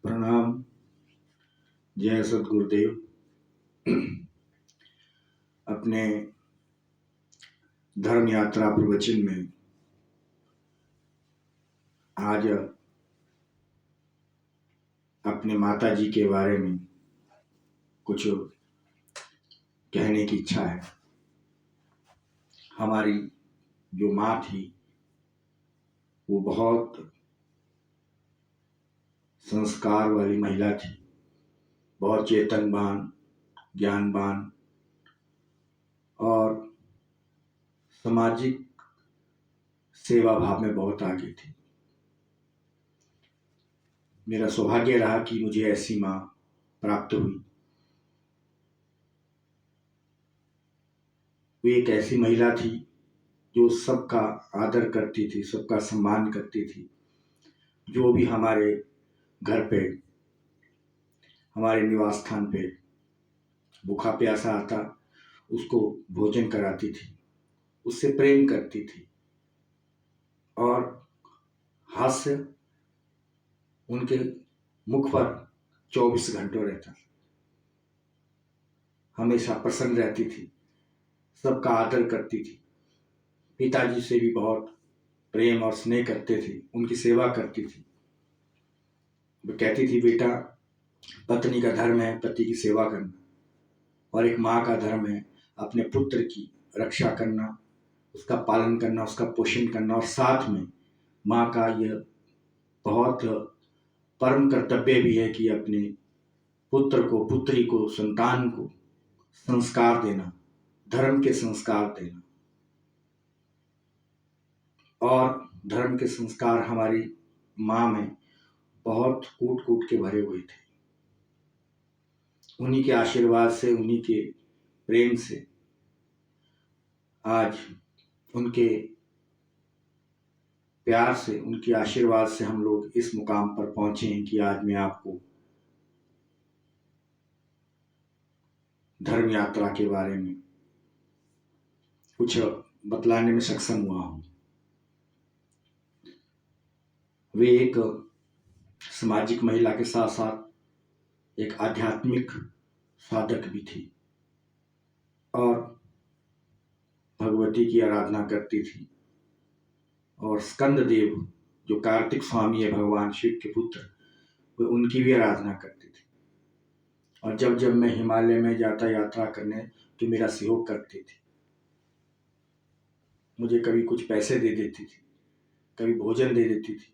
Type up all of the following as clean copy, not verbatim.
प्रणाम। जय सद्गुरुदेव। अपने धर्म यात्रा प्रवचन में आज अपने माता जी के बारे में कुछ कहने की इच्छा है। हमारी जो माँ थी वो बहुत संस्कार वाली महिला थी, बहुत चेतनवान, ज्ञानवान और सामाजिक सेवा भाव में बहुत आगे थी। मेरा सौभाग्य रहा कि मुझे ऐसी माँ प्राप्त हुई। वो एक ऐसी महिला थी जो सबका आदर करती थी, सबका सम्मान करती थी। जो भी हमारे घर पे, हमारे निवास स्थान पे भूखा प्यासा आता उसको भोजन कराती थी, उससे प्रेम करती थी और हास्य उनके मुख पर 24 घंटों रहता था। हमेशा प्रसन्न रहती थी, सबका आदर करती थी। पिताजी से भी बहुत प्रेम और स्नेह करते थे, उनकी सेवा करती थी। वो कहती थी, बेटा, पत्नी का धर्म है पति की सेवा करना, और एक माँ का धर्म है अपने पुत्र की रक्षा करना, उसका पालन करना, उसका पोषण करना, और साथ में माँ का यह बहुत परम कर्तव्य भी है कि अपने पुत्र को, पुत्री को, संतान को संस्कार देना, धर्म के संस्कार देना। और धर्म के संस्कार हमारी माँ में बहुत कूट कूट के भरे हुए थे। उन्हीं के आशीर्वाद से, उन्हीं के प्रेम से आज, उनके प्यार से, उनके आशीर्वाद से हम लोग इस मुकाम पर पहुंचे हैं कि आज मैं आपको धर्म यात्रा के बारे में कुछ बतलाने में सक्षम हुआ हूं। वे एक सामाजिक महिला के साथ साथ एक आध्यात्मिक साधक भी थी और भगवती की आराधना करती थी। और स्कंद देव जो कार्तिक स्वामी है, भगवान शिव के पुत्र, वे उनकी भी आराधना करती थी। और जब जब मैं हिमालय में जाता यात्रा करने तो मेरा सहयोग करती थी। मुझे कभी कुछ पैसे दे देती थी, कभी भोजन दे देती थी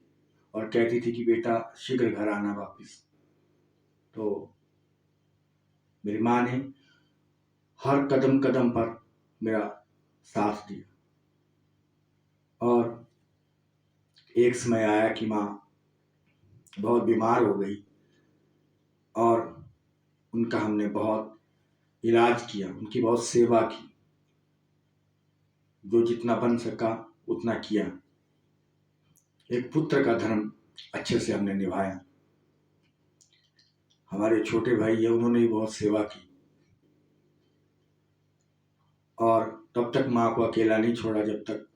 और कहती थी कि बेटा शीघ्र घर आना वापिस। तो मेरी माँ ने हर कदम कदम पर मेरा साथ दिया। और एक समय आया कि माँ बहुत बीमार हो गई और उनका हमने बहुत इलाज किया, उनकी बहुत सेवा की, जो जितना बन सका उतना किया। एक पुत्र का धर्म अच्छे से हमने निभाया। हमारे छोटे भाई है, उन्होंने भी बहुत सेवा की और तब तक माँ को अकेला नहीं छोड़ा जब तक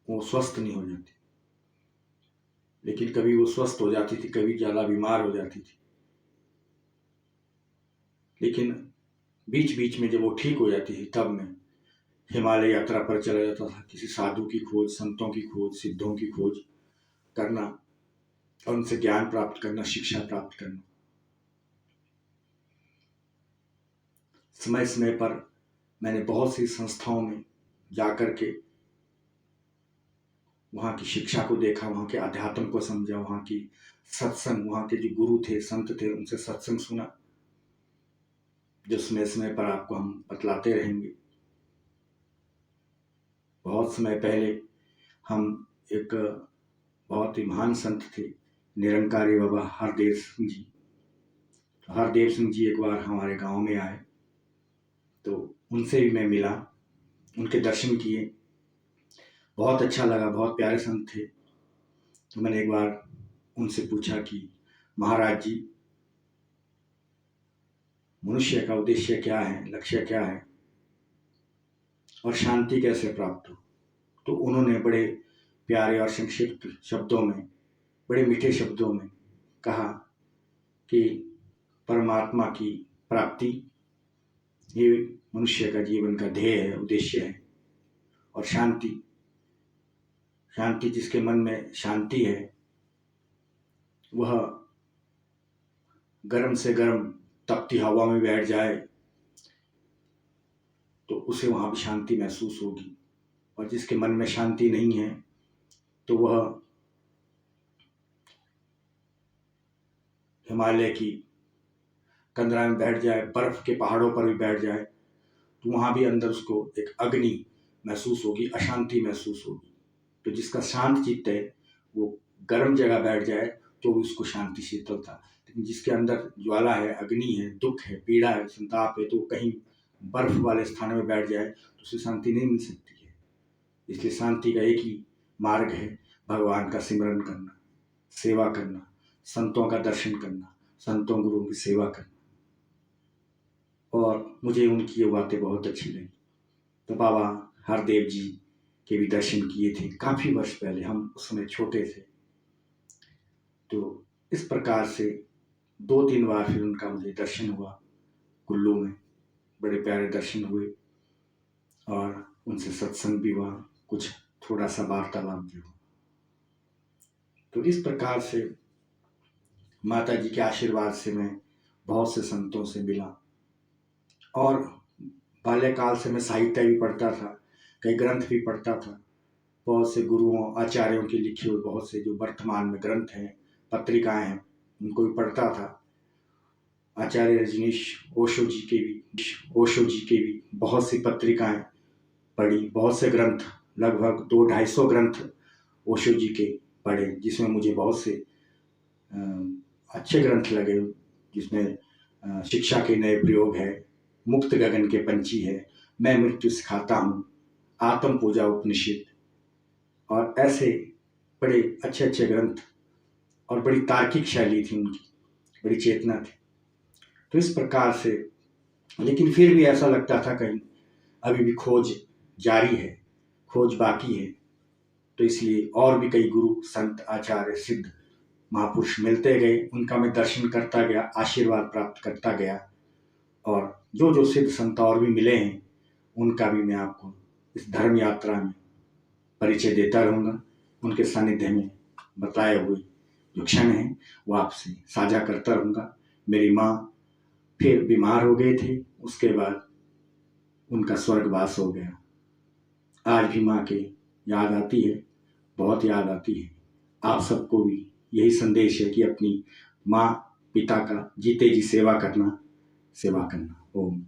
वो स्वस्थ नहीं हो जाती। लेकिन कभी वो स्वस्थ हो जाती थी, कभी ज़्यादा बीमार हो जाती थी। लेकिन बीच बीच में जब वो ठीक हो जाती थी तब मैं हिमालय यात्रा पर चला जाता था, किसी साधु की खोज, संतों की खोज, सिद्धों की खोज करना और उनसे ज्ञान प्राप्त करना, शिक्षा प्राप्त करना। समय समय पर मैंने बहुत सी संस्थाओं में जाकर के वहाँ की शिक्षा को देखा, वहाँ के अध्यात्म को समझा, वहाँ की सत्संग, वहाँ के जो गुरु थे, संत थे, उनसे सत्संग सुना, जो समय समय पर आपको हम बतलाते रहेंगे। बहुत समय पहले हम एक बहुत ही महान संत थे, निरंकारी बाबा हरदेव सिंह जी। हरदेव सिंह जी एक बार हमारे गांव में आए तो उनसे भी मैं मिला, उनके दर्शन किए, बहुत अच्छा लगा। बहुत प्यारे संत थे। तो मैंने एक बार उनसे पूछा कि महाराज जी, मनुष्य का उद्देश्य क्या है, लक्ष्य क्या है और शांति कैसे प्राप्त हो? तो उन्होंने बड़े प्यारे और संक्षिप्त शब्दों में, बड़े मीठे शब्दों में कहा कि परमात्मा की प्राप्ति ये मनुष्य का जीवन का ध्येय है, उद्देश्य है। और शांति जिसके मन में शांति है वह गर्म से गर्म तपती हवा में बैठ जाए तो उसे वहाँ भी शांति महसूस होगी। और जिसके मन में शांति नहीं है तो वह हिमालय की कंदरा में बैठ जाए, बर्फ के पहाड़ों पर भी बैठ जाए तो वहाँ भी अंदर उसको एक अग्नि महसूस होगी, अशांति महसूस होगी। तो जिसका शांत चित्त है वो गर्म जगह बैठ जाए तो उसको शांति शीतलता। लेकिन जिसके अंदर ज्वाला है, अग्नि है, दुख है, पीड़ा है, संताप है, तो कहीं बर्फ वाले स्थान में बैठ जाए तो उसे शांति नहीं मिल सकती है। इसलिए शांति का एक ही मार्ग है, भगवान का सिमरन करना, सेवा करना, संतों का दर्शन करना, संतों गुरुओं की सेवा करना। और मुझे उनकी ये बातें बहुत अच्छी लगी। तो बाबा हरदेव जी के भी दर्शन किए थे काफ़ी वर्ष पहले, हम उस समय छोटे थे। तो इस प्रकार से 2-3 बार फिर उनका मुझे दर्शन हुआ कुल्लू में, बड़े प्यारे दर्शन हुए और उनसे सत्संग भी हुआ, कुछ थोड़ा सा वार्तालाप भी हुआ। तो इस प्रकार से माता जी के आशीर्वाद से मैं बहुत से संतों से मिला। और बाल्यकाल से मैं साहित्य भी पढ़ता था, कई ग्रंथ भी पढ़ता था, बहुत से गुरुओं आचार्यों के लिखे हुए बहुत से जो वर्तमान में ग्रंथ हैं, पत्रिकाएं हैं, उनको भी पढ़ता था। आचार्य रजनीश ओशो जी के भी बहुत सी पत्रिकाएं पढ़ी, बहुत से ग्रंथ, लगभग 200-250 ग्रंथ ओशो जी के पढ़े, जिसमें मुझे बहुत से अच्छे ग्रंथ लगे, जिसमें शिक्षा के नए प्रयोग है, मुक्त गगन के पंछी है, मैं मृत्यु सिखाता हूँ, आत्म पूजा उपनिषद, और ऐसे बड़े अच्छे अच्छे ग्रंथ। और बड़ी तार्किक शैली थी उनकी, बड़ी चेतना थी। तो इस प्रकार से, लेकिन फिर भी ऐसा लगता था कहीं अभी भी खोज जारी है, खोज बाकी है। तो इसलिए और भी कई गुरु संत आचार्य सिद्ध महापुरुष मिलते गए, उनका मैं दर्शन करता गया, आशीर्वाद प्राप्त करता गया। और जो जो सिद्ध संत और भी मिले हैं उनका भी मैं आपको इस धर्म यात्रा में परिचय देता रहूँगा। उनके सानिध्य में बताए हुए जो क्षण हैं वो आपसे साझा करता रहूँगा। मेरी माँ फिर बीमार हो गए थे, उसके बाद उनका स्वर्गवास हो गया। आज भी माँ के याद आती है, बहुत याद आती है। आप सबको भी यही संदेश है कि अपनी माँ पिता का जीते जी सेवा करना। ओम।